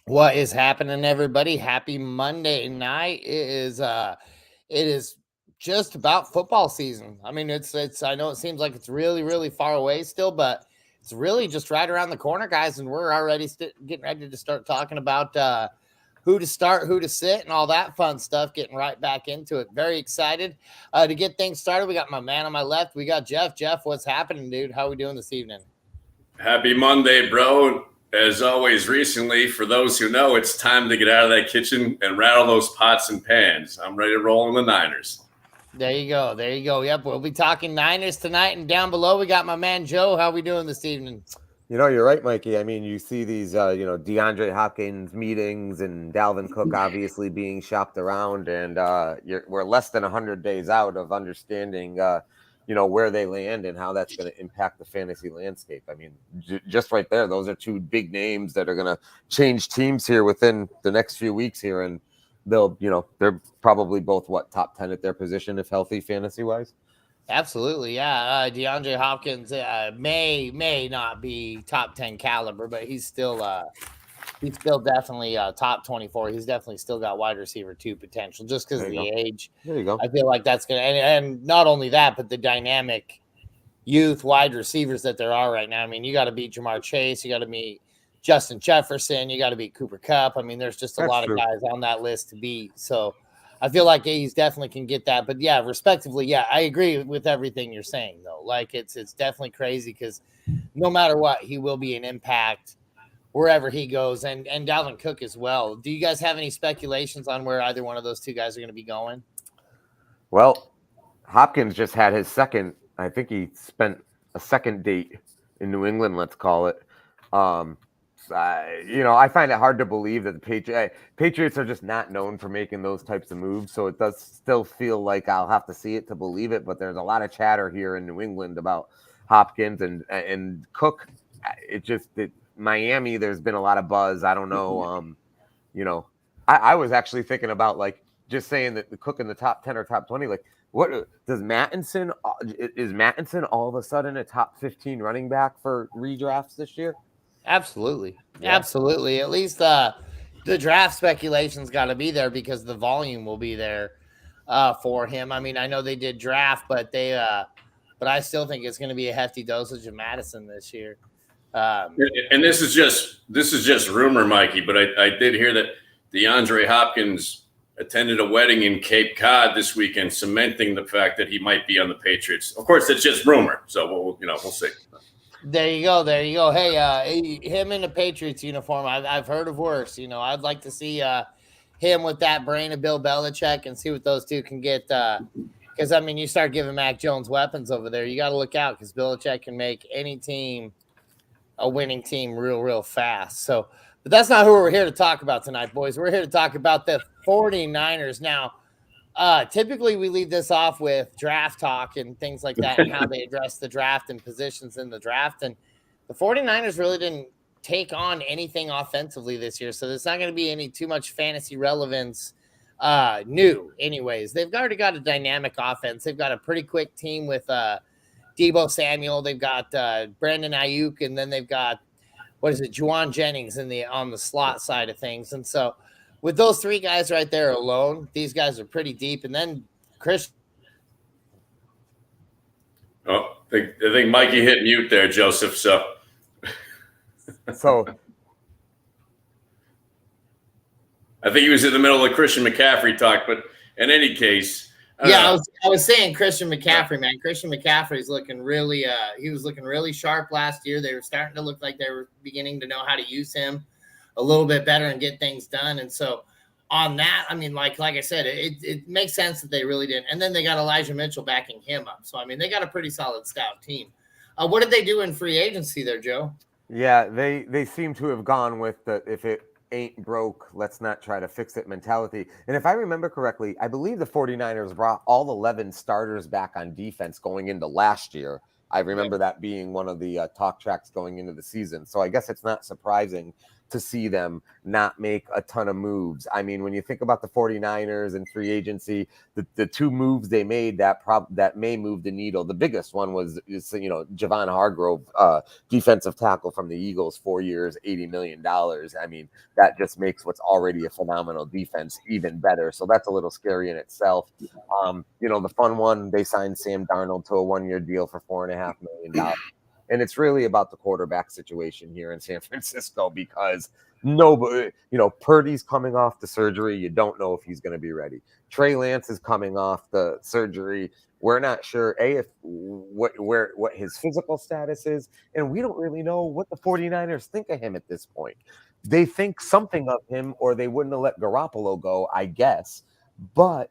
What is happening, everybody? Happy Monday night. It is just about football season. I mean, it's I know it seems like it's really, really far away still, but it's really just right around the corner, guys, and we're already getting ready to start talking about who to start, who to sit, and all that fun stuff, getting right back into it. Very excited to get things started. We got my man on my left. We got Jeff. Jeff, what's happening, dude? How are we doing this evening? Happy Monday, bro. As always, recently, for those who know, it's time to get out of that kitchen and rattle those pots and pans. I'm ready to roll in the Niners. There you go. There you go. Yep, we'll be talking Niners tonight. And down below, we got my man Joe. How we doing this evening? You're right, Mikey. I mean, you see these, DeAndre Hopkins meetings and Dalvin Cook obviously being shopped around, and we're less than 100 days out of understanding, where they land and how that's going to impact the fantasy landscape. I mean, just right there, those are two big names that are going to change teams here within the next few weeks here, and they're probably both top 10 at their position if healthy fantasy wise. Absolutely, yeah. DeAndre Hopkins may not be top 10 caliber, but he's still definitely top 24. He's definitely still got wide receiver 2 potential just because of the age. There you go. I feel like that's gonna and not only that, but the dynamic youth wide receivers that there are right now. I mean, you got to beat Jamar Chase, you got to beat Justin Jefferson, you got to beat Cooper Kupp. I mean, there's just a lot of guys on that list to beat. So I feel like he's definitely can get that. But yeah, respectively, yeah, I agree with everything you're saying though. Like it's definitely crazy because no matter what, he will be an impact wherever he goes, and Dalvin Cook as well. Do you guys have any speculations on where either one of those two guys are going to be going? Well, Hopkins just had his second. I think he spent a second date in New England, let's call it. I find it hard to believe that the Patriots are just not known for making those types of moves. So it does still feel like I'll have to see it to believe it. But there's a lot of chatter here in New England about Hopkins and Cook. Miami, there's been a lot of buzz. I don't know. I was actually thinking about like just saying that the Cook in the top 10 or top 20, like what does Mattinson, is Mattinson all of a sudden a top 15 running back for redrafts this year? Absolutely. Yeah. Absolutely. At least the draft speculation's got to be there because the volume will be there for him. I mean, I know they did draft, but but I still think it's going to be a hefty dosage of Madison this year. And this is just rumor, Mikey, but I did hear that DeAndre Hopkins attended a wedding in Cape Cod this weekend, cementing the fact that he might be on the Patriots. Of course, it's just rumor, so we'll see. There you go. There you go. Hey, him in the Patriots uniform, I've heard of worse. I'd like to see him with that brain of Bill Belichick and see what those two can get. Because, I mean, you start giving Mac Jones weapons over there, you got to look out because Belichick can make any team a winning team real, real fast. So, but that's not who we're here to talk about tonight, boys. We're here to talk about the 49ers. Now, typically we leave this off with draft talk and things like that and how they address the draft and positions in the draft. And the 49ers really didn't take on anything offensively this year. So there's not going to be any too much fantasy relevance new anyways. They've already got a dynamic offense. They've got a pretty quick team with Deebo Samuel. They've got Brandon Aiyuk, and then they've got Juwan Jennings on the slot side of things. And so with those three guys right there alone, these guys are pretty deep. And then Chris. Oh, I think Mikey hit mute there, Joseph. So I think he was in the middle of the Christian McCaffrey talk, but in any case. I was saying Christian McCaffrey, man. Christian McCaffrey's looking really he was looking really sharp last year. They were starting to look like they were beginning to know how to use him a little bit better and get things done. And so on that, I mean, like I said, it makes sense that they really didn't. And then they got Elijah Mitchell backing him up. So, I mean, they got a pretty solid scout team. What did they do in free agency there, Joe? Yeah, they seem to have gone with the if it ain't broke, let's not try to fix it mentality. And if I remember correctly, I believe the 49ers brought all 11 starters back on defense going into last year. I remember that being one of the talk tracks going into the season. So I guess it's not surprising to see them not make a ton of moves. I mean, when you think about the 49ers and free agency, the two moves they made that may move the needle. The biggest one was, Javon Hargrove, defensive tackle from the Eagles, 4 years, $80 million. I mean, that just makes what's already a phenomenal defense even better. So that's a little scary in itself. The fun one, they signed Sam Darnold to a 1-year deal for $4.5 million. And it's really about the quarterback situation here in San Francisco because nobody, Purdy's coming off the surgery. You don't know if he's going to be ready. Trey Lance is coming off the surgery. We're not sure, what his physical status is. And we don't really know what the 49ers think of him at this point. They think something of him or they wouldn't have let Garoppolo go, I guess. But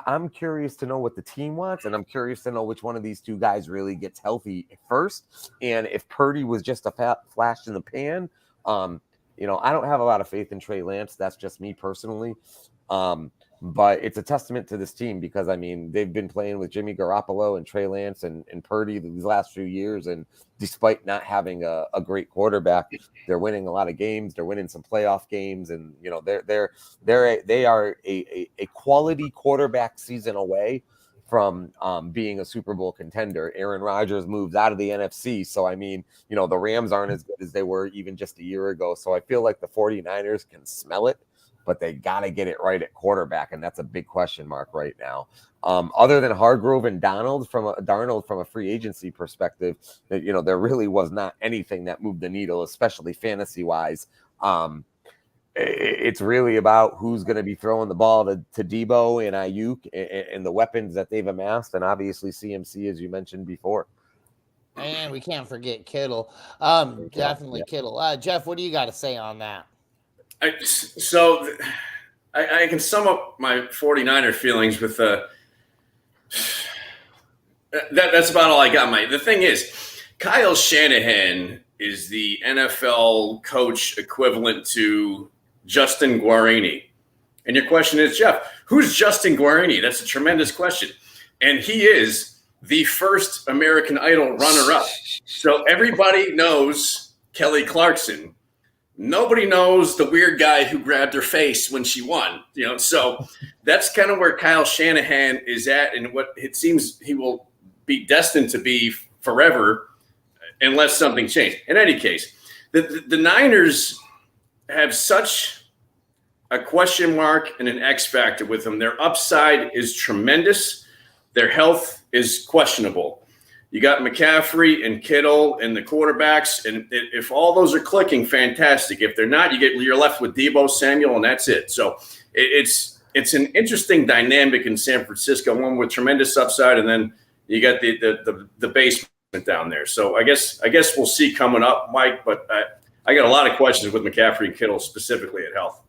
I'm curious to know what the team wants, and I'm curious to know which one of these two guys really gets healthy first. And if Purdy was just a flash in the pan, I don't have a lot of faith in Trey Lance. That's just me personally. But it's a testament to this team because, I mean, they've been playing with Jimmy Garoppolo and Trey Lance and Purdy these last few years. And despite not having a great quarterback, they're winning a lot of games. They're winning some playoff games. And, they are a quality quarterback season away from being a Super Bowl contender. Aaron Rodgers moves out of the NFC. So, I mean, the Rams aren't as good as they were even just a year ago. So I feel like the 49ers can smell it, but they got to get it right at quarterback, and that's a big question mark right now. Other than Hargrove and Darnold from a free agency perspective, there really was not anything that moved the needle, especially fantasy-wise. It's really about who's going to be throwing the ball to Deebo and Aiyuk and the weapons that they've amassed, and obviously CMC, as you mentioned before. And we can't forget Kittle. Definitely Kittle. Jeff, what do you got to say on that? I can sum up my 49er feelings with that's about all I got, Mike. The thing is, Kyle Shanahan is the NFL coach equivalent to Justin Guarini. And your question is, Jeff, who's Justin Guarini? That's a tremendous question. And he is the first American Idol runner-up. So everybody knows Kelly Clarkson. Nobody knows the weird guy who grabbed her face when she won, so that's kind of where Kyle Shanahan is at and what it seems he will be destined to be forever unless something changes. In any case, the Niners have such a question mark and an X factor with them. Their upside is tremendous. Their health is questionable. You got McCaffrey and Kittle and the quarterbacks, and if all those are clicking, fantastic. If they're not, you're left with Deebo Samuel, and that's it. So it's an interesting dynamic in San Francisco, one with tremendous upside, and then you got the basement down there. So I guess we'll see coming up, Mike. But I got a lot of questions with McCaffrey and Kittle specifically at health.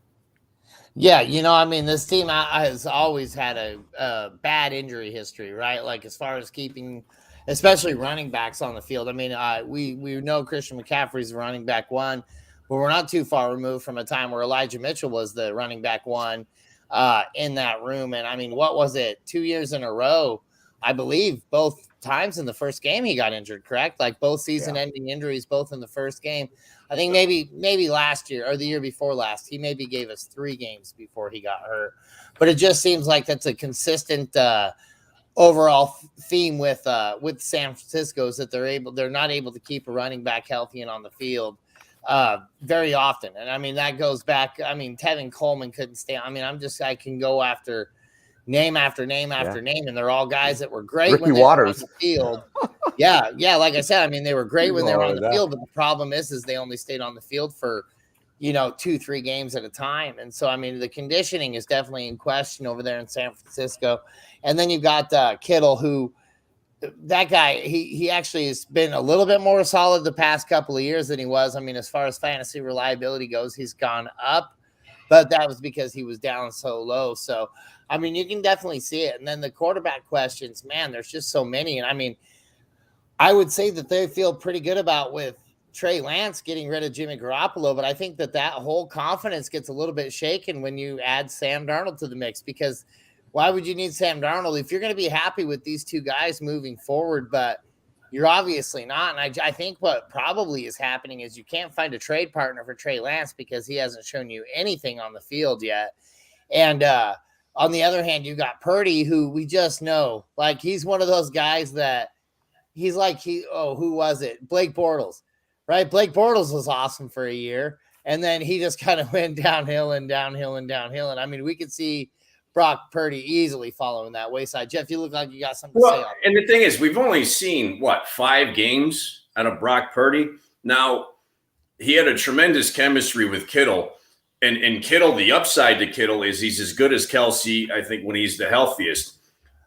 Yeah, this team has always had a bad injury history, right? Like as far as keeping – especially running backs on the field. I mean, we know Christian McCaffrey's running back one, but we're not too far removed from a time where Elijah Mitchell was the running back one in that room. And I mean, what was it? 2 years in a row, I believe, both times in the first game he got injured, correct? Like both season-ending injuries, both in the first game. I think maybe last year or the year before last, he maybe gave us 3 games before he got hurt. But it just seems like that's a consistent overall theme with San Francisco is that they're not able to keep a running back healthy and on the field very often. And I mean, that goes back. I mean, Tevin Coleman couldn't stay. I mean, I can go after name after name after name, and they're all guys that were great Ricky when they Waters. were on the field. Yeah. Like I said, I mean, they were great when they were on the field, but the problem is they only stayed on the field for 2-3 games at a time. And so, I mean, the conditioning is definitely in question over there in San Francisco. And then you've got Kittle, who that guy, he actually has been a little bit more solid the past couple of years than he was. I mean, as far as fantasy reliability goes, he's gone up, but that was because he was down so low. So, I mean, you can definitely see it. And then the quarterback questions, man, there's just so many. And I mean, I would say that they feel pretty good about with Trey Lance getting rid of Jimmy Garoppolo, but I think that whole confidence gets a little bit shaken when you add Sam Darnold to the mix, because why would you need Sam Darnold if you're going to be happy with these two guys moving forward? But, You're obviously not. And I think what probably is happening is you can't find a trade partner for Trey Lance because he hasn't shown you anything on the field yet. And on the other hand, you got Purdy, who we just know, like, he's one of those guys that he's like, who was it? Blake Bortles, right? Blake Bortles was awesome for a year. And then he just kind of went downhill and downhill and downhill. And I mean, we could see Brock Purdy easily following that wayside. Jeff, you look like you got something to say on that. And the thing is, we've only seen, 5 games out of Brock Purdy. Now, he had a tremendous chemistry with Kittle. And Kittle, the upside to Kittle is he's as good as Kelsey, I think, when he's the healthiest.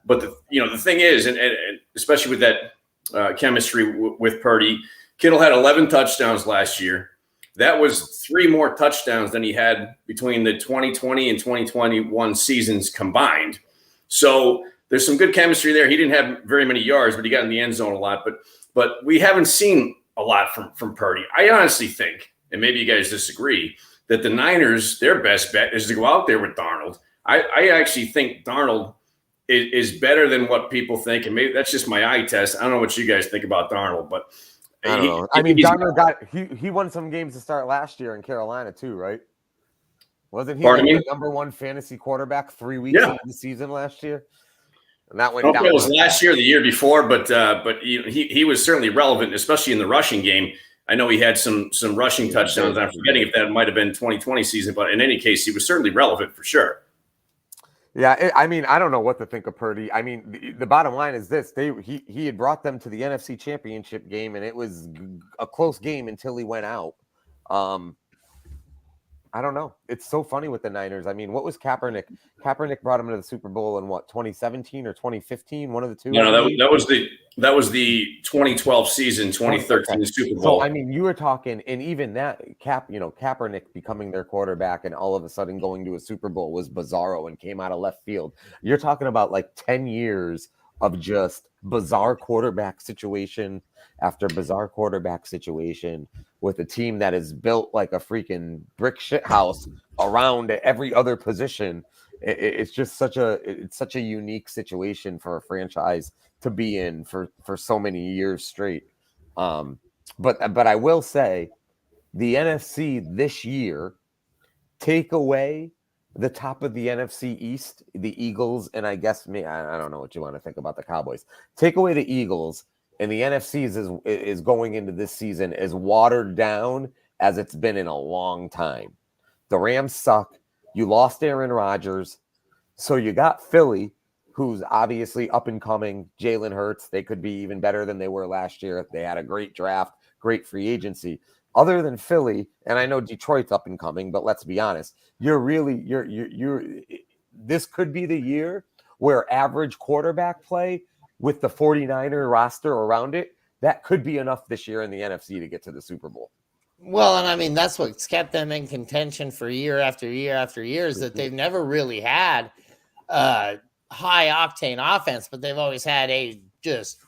But, the thing is, and especially with that chemistry with Purdy, Kittle had 11 touchdowns last year. That was 3 more touchdowns than he had between the 2020 and 2021 seasons combined. So there's some good chemistry there. He didn't have very many yards, but he got in the end zone a lot. But we haven't seen a lot from Purdy. I honestly think, and maybe you guys disagree, that the Niners, their best bet is to go out there with Darnold. I actually think Darnold is better than what people think, and maybe that's just my eye test. I don't know what you guys think about Darnold, but I don't know. I mean, Darnold he won some games to start last year in Carolina too, right? Wasn't he the number 1 fantasy quarterback 3 weeks into the season last year? And that went down. It was last year, or the year before, but he was certainly relevant, especially in the rushing game. I know he had some rushing touchdowns. I'm forgetting if that might have been 2020 season, but in any case, he was certainly relevant for sure. Yeah, I mean, I don't know what to think of Purdy. I mean, the bottom line is this: he had brought them to the NFC Championship game, and it was a close game until he went out. I don't know. It's so funny with the Niners. I mean, what was Kaepernick? Kaepernick brought him to the Super Bowl in 2017 or 2015 one of the two. No, that was the 2012 season, 2013 Super Bowl. So I mean, you were talking, and even that Kaepernick becoming their quarterback and all of a sudden going to a Super Bowl was bizarro and came out of left field. You're talking about like 10 years of just bizarre quarterback situation after bizarre quarterback situation with a team that is built like a freaking brick shit house around every other position. It's just such a unique situation for a franchise to be in for so many years straight. But I will say the NFC this year, take away the top of the NFC East, the Eagles, and I guess I don't know what you want to think about the Cowboys. Take away the Eagles, and the NFC is going into this season as watered down as it's been in a long time. The Rams suck. You lost Aaron Rodgers. So you got Philly, who's obviously up and coming. Jalen Hurts, they could be even better than they were last year. They had a great draft, great free agency. Other than Philly, and I know Detroit's up and coming, but let's be honest, this could be the year where average quarterback play with the 49er roster around it, that could be enough this year in the NFC to get to the Super Bowl. Well, and I mean, that's what's kept them in contention for year after year after year is that they've never really had high octane offense, but they've always had a just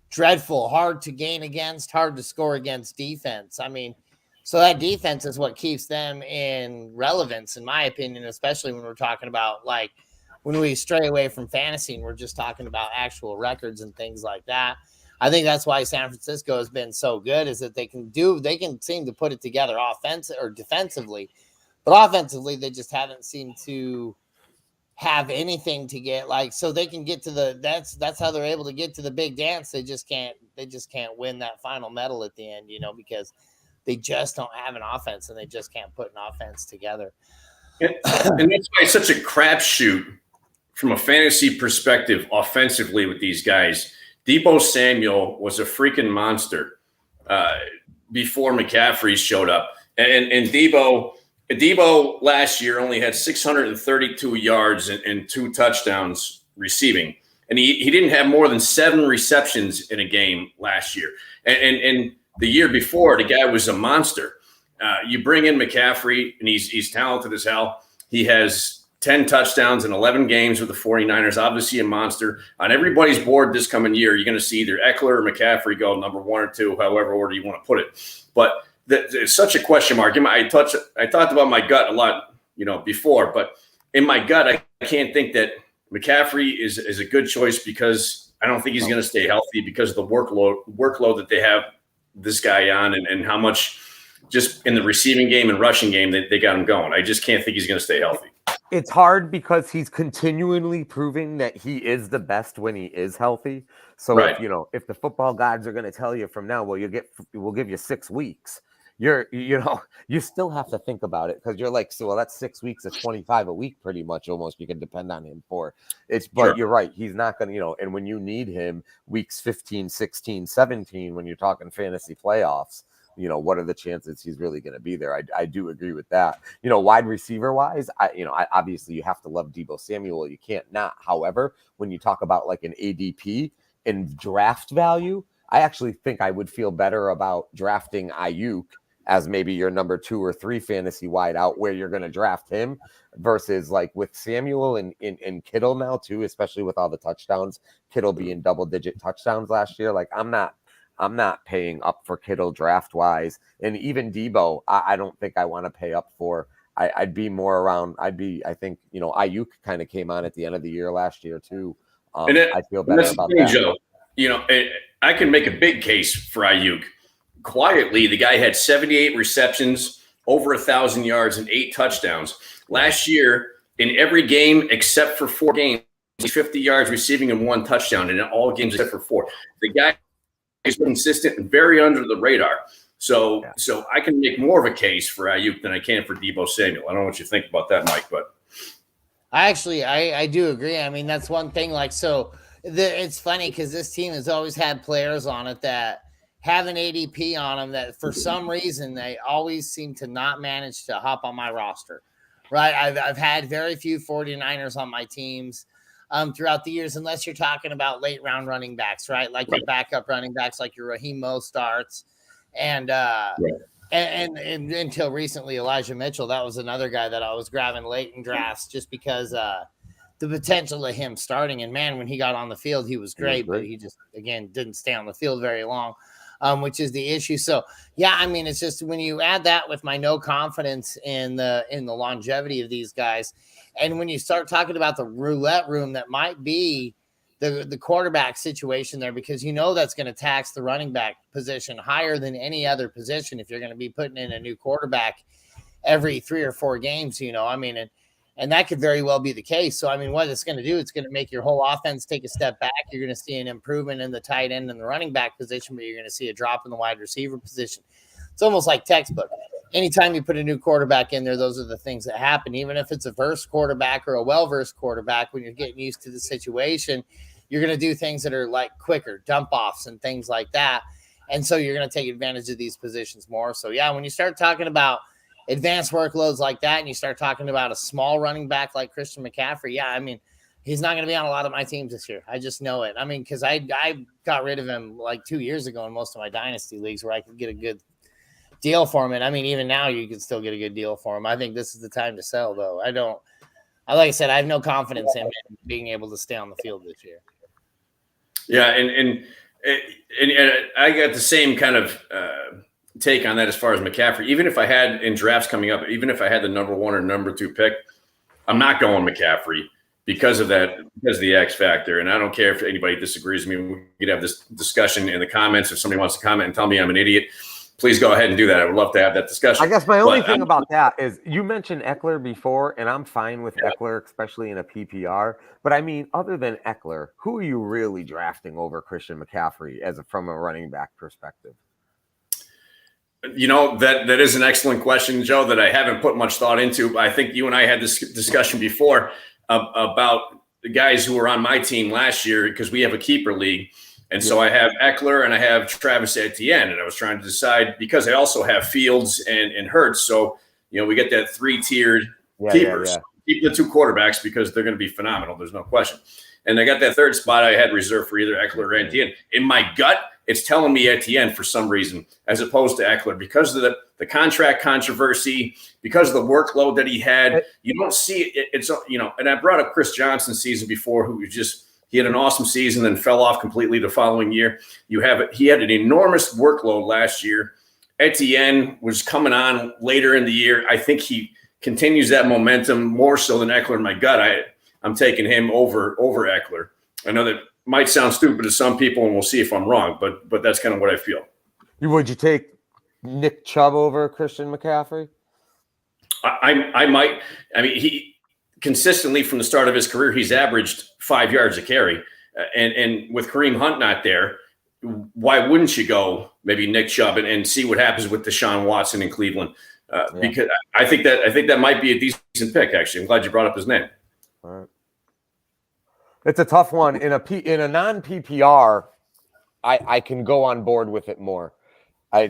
dreadful, hard to gain against, hard to score against defense. I mean, so that defense is what keeps them in relevance, in my opinion, especially when we're talking about like when we stray away from fantasy and we're just talking about actual records and things like that. I think that's why San Francisco has been so good is that they can seem to put it together offensive or defensively, but offensively, they just haven't seemed to have anything to get like, so they can get to that's how they're able to get to the big dance. They just can't win that final medal at the end, because they just don't have an offense and they just can't put an offense together. And that's why it's such a crapshoot from a fantasy perspective offensively with these guys. Deebo Samuel was a freaking monster before McCaffrey showed up. And Deebo last year only had 632 yards and 2 touchdowns receiving. And he didn't have more than 7 receptions in a game last year. And the year before, the guy was a monster. You bring in McCaffrey, and he's talented as hell. He has 10 touchdowns in 11 games with the 49ers, obviously a monster. On everybody's board this coming year, you're going to see either Eckler or McCaffrey go number 1 or 2, however order you want to put it. But it's such a question mark. I talked about my gut a lot, before, but in my gut, I can't think that McCaffrey is a good choice because I don't think he's going to stay healthy because of the workload that they have this guy on, and how much just in the receiving game and rushing game they got him going. I just can't think he's going to stay healthy. It's hard because he's continually proving that he is the best when he is healthy. So Right. if the football gods are going to tell you from now, well, we'll give you 6 weeks. You still have to think about it, because you're like, so well, that's 6 weeks of 25 a week, pretty much almost. You can depend on him for it's, but Sure. You're right. He's not going to, and when you need him weeks 15, 16, 17, when you're talking fantasy playoffs, what are the chances he's really going to be there? I do agree with that. Wide receiver wise, I obviously you have to love Deebo Samuel. You can't not. However, when you talk about like an ADP and draft value, I actually think I would feel better about drafting Aiyuk as maybe your number 2 or 3 fantasy wide out, where you're going to draft him, versus like with Samuel and Kittle now too, especially with all the touchdowns, Kittle being double-digit touchdowns last year. Like I'm not paying up for Kittle draft wise, and even Deebo, I don't think I want to pay up for. I'd be more around. I think Aiyuk kind of came on at the end of the year last year too. I feel better about that. Joe, I can make a big case for Aiyuk. Quietly, the guy had 78 receptions, over 1,000 yards, and 8 touchdowns last year in every game except for 4 games. 50 yards receiving and 1 touchdown in all games except for 4. The guy is consistent and very under the radar. So I can make more of a case for Aiyuk than I can for Deebo Samuel. I don't know what you think about that, Mike, but I do agree. I mean, that's one thing. Like, it's funny because this team has always had players on it that have an ADP on them that for some reason they always seem to not manage to hop on my roster. Right? I've had very few 49ers on my teams throughout the years, unless you're talking about late round running backs, right? Like your backup running backs, like your Raheem Mosterts, and until recently, Elijah Mitchell. That was another guy that I was grabbing late in drafts just because the potential of him starting. And man, when he got on the field, he was great, but he just again didn't stay on the field very long, which is the issue. So yeah, I mean, it's just when you add that with my no confidence in the longevity of these guys. And when you start talking about the roulette room that might be the quarterback situation there, because that's going to tax the running back position higher than any other position if you're going to be putting in a new quarterback every 3 or 4 games, I mean, and that could very well be the case. So, I mean, what it's going to do, it's going to make your whole offense take a step back. You're going to see an improvement in the tight end and the running back position, but you're going to see a drop in the wide receiver position. It's almost like textbook. Anytime you put a new quarterback in there, those are the things that happen. Even if it's a versed quarterback or a well-versed quarterback, when you're getting used to the situation, you're going to do things that are like quicker dump offs and things like that. And so you're going to take advantage of these positions more. So yeah, when you start talking about advanced workloads like that, and you start talking about a small running back like Christian McCaffrey, yeah, I mean, he's not going to be on a lot of my teams this year. I just know it. I mean, because I got rid of him like 2 years ago in most of my dynasty leagues where I could get a good deal for him. And I mean, even now you can still get a good deal for him. I think this is the time to sell, though. Like I said, I have no confidence in him being able to stay on the field this year. Yeah, and I got the same kind of take on that as far as McCaffrey. Even if I had in drafts coming up, even if I had the number 1 or number 2 pick, I'm not going McCaffrey because of that, because of the X factor. And I don't care if anybody disagrees with me. We could have this discussion in the comments. If somebody wants to comment and tell me I'm an idiot, please go ahead and do that. I would love to have that discussion. I guess my only thing about that is you mentioned Eckler before, and I'm fine with Eckler, especially in a PPR. But I mean, other than Eckler, who are you really drafting over Christian McCaffrey from a running back perspective? That is an excellent question, Joe, that I haven't put much thought into. I think you and I had this discussion before about the guys who were on my team last year, because we have a keeper league. And so I have Eckler and I have Travis Etienne, and I was trying to decide because I also have Fields and Hurts. So, we get that 3-tiered keepers. Yeah. Keep the 2 quarterbacks because they're going to be phenomenal. There's no question. And I got that 3rd spot I had reserved for either Eckler or Etienne. In my gut, it's telling me Etienne for some reason, as opposed to Eckler, because of the contract controversy, because of the workload that he had. You don't see it. It's, and I brought up Chris Johnson's season before, who was just – he had an awesome season, then fell off completely the following year. He had an enormous workload last year. Etienne was coming on later in the year. I think he continues that momentum more so than Eckler in my gut. I'm taking him over Eckler. I know that might sound stupid to some people, and we'll see if I'm wrong, but that's kind of what I feel. Would you take Nick Chubb over Christian McCaffrey? I might. I mean, he consistently from the start of his career, he's averaged 5 yards a carry. And with Kareem Hunt not there, why wouldn't you go maybe Nick Chubb and see what happens with Deshaun Watson in Cleveland? Because I think that might be a decent pick. Actually, I'm glad you brought up his name. All right. It's a tough one in a non PPR. I can go on board with it more.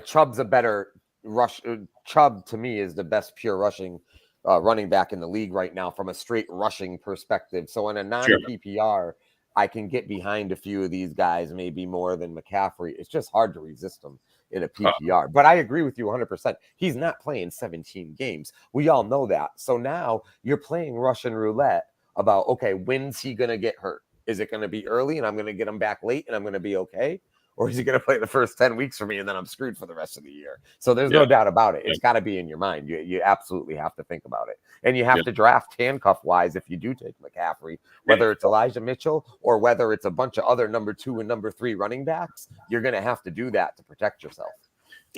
Chubb's a better rush. Chubb to me is the best pure rushing running back in the league right now from a straight rushing perspective. So in a non PPR, I can get behind a few of these guys, maybe more than McCaffrey. It's just hard to resist them in a PPR. But I agree with you 100%. He's not playing 17 games. We all know that. So now you're playing Russian roulette about, okay, when's he going to get hurt? Is it going to be early and I'm going to get him back late and I'm going to be okay? Or is he going to play the first 10 weeks for me and then I'm screwed for the rest of the year? So there's no doubt about it. It's got to be in your mind. You absolutely have to think about it. And you have to draft handcuff-wise if you do take McCaffrey, whether it's Elijah Mitchell or whether it's a bunch of other number 2 and number 3 running backs. You're going to have to do that to protect yourself.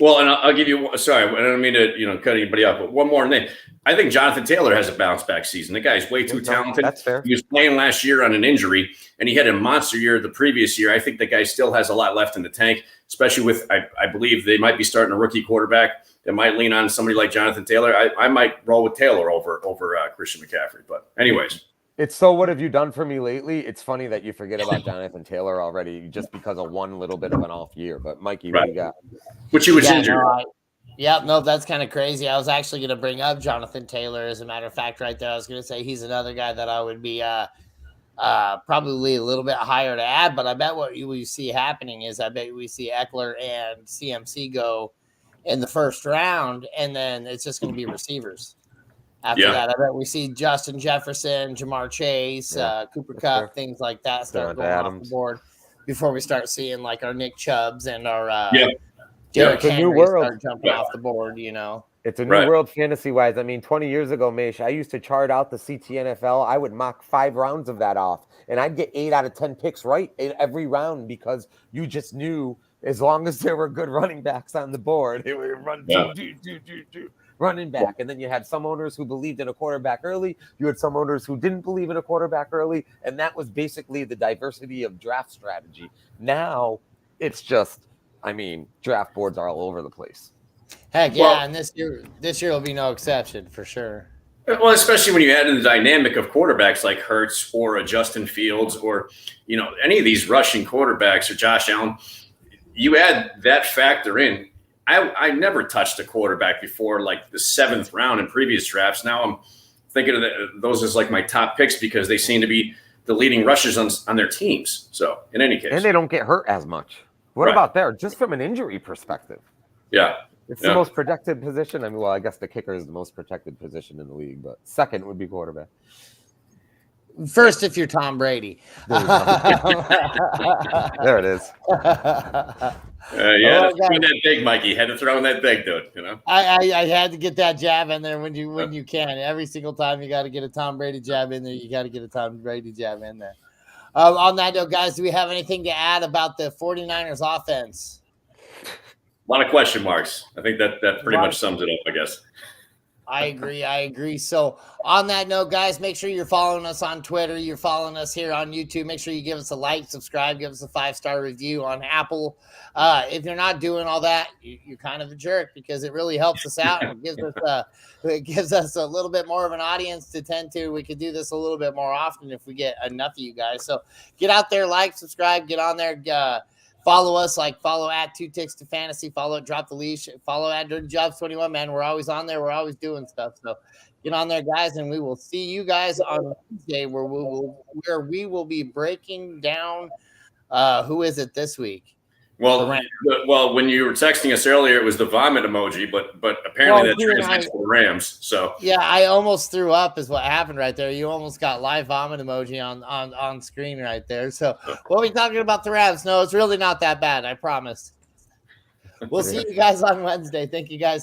Well, and I'll give you – sorry, I don't mean to cut anybody off, but one more name. I think Jonathan Taylor has a bounce-back season. The guy's way too talented. That's fair. He was playing last year on an injury, and he had a monster year the previous year. I think the guy still has a lot left in the tank, especially with I believe they might be starting a rookie quarterback that might lean on somebody like Jonathan Taylor. I might roll with Taylor over Christian McCaffrey. But anyways. It's so what have you done for me lately? It's funny that you forget about Jonathan Taylor already just because of one little bit of an off year. But Mikey, what do you got? Which he was injured. No, that's kind of crazy. I was actually going to bring up Jonathan Taylor. As a matter of fact, right there, I was going to say he's another guy that I would be probably a little bit higher to add. But I bet what we see happening is I bet we see Eckler and CMC go in the first round, and then it's just going to be receivers. After that, I bet we see Justin Jefferson, Jamar Chase, Cooper Kupp, things like that start going off the board before we start seeing like our Nick Chubbs and our Derrick Henry start jumping off the board, you know. It's a new world fantasy-wise. I mean, 20 years ago, Mesh, I used to chart out the CTNFL. I would mock 5 rounds of that off, and I'd get 8 out of 10 picks right in every round because you just knew as long as there were good running backs on the board, it would run running back. And then you had some owners who believed in a quarterback early. You had some owners who didn't believe in a quarterback early. And that was basically the diversity of draft strategy. Now it's just, draft boards are all over the place. Heck yeah. And this year will be no exception for sure. Well, especially when you add in the dynamic of quarterbacks like Hurts or a Justin Fields or, any of these rushing quarterbacks or Josh Allen, you add that factor in. I never touched a quarterback before, like the 7th round in previous drafts. Now I'm thinking of those as like my top picks because they seem to be the leading rushers on their teams. So in any case. And they don't get hurt as much. What about there? Just from an injury perspective. Yeah. It's the most protected position. I guess the kicker is the most protected position in the league, but second would be quarterback. First, if you're Tom Brady. There it is. That big, Mikey. Had to throw in that big, dude. I had to get that jab in there when you can. Every single time you got to get a Tom Brady jab in there. You got to get a Tom Brady jab in there. On that note, guys, do we have anything to add about the 49ers offense? A lot of question marks. I think that pretty much sums it up, I guess. I agree. So on that note, guys, make sure you're following us on Twitter. You're following us here on YouTube. Make sure you give us a like, subscribe, give us a 5-star review on Apple. If you're not doing all that, you're kind of a jerk because it really helps us out and it gives us a little bit more of an audience to tend to. We could do this a little bit more often if we get enough of you guys. So get out there, like, subscribe, get on there. Follow us, follow at 2 Ticks to Fantasy, follow at Drop the Leash, follow at Dirty Jobs 21, man. We're always on there. We're always doing stuff. So get on there, guys, and we will see you guys on Wednesday where we will be breaking down who is it this week? Well, when you were texting us earlier, it was the vomit emoji, but apparently that translates to the Rams. So yeah, I almost threw up is what happened right there. You almost got live vomit emoji on screen right there. So what are we talking about the Rams? No, it's really not that bad. I promise. We'll see you guys on Wednesday. Thank you guys so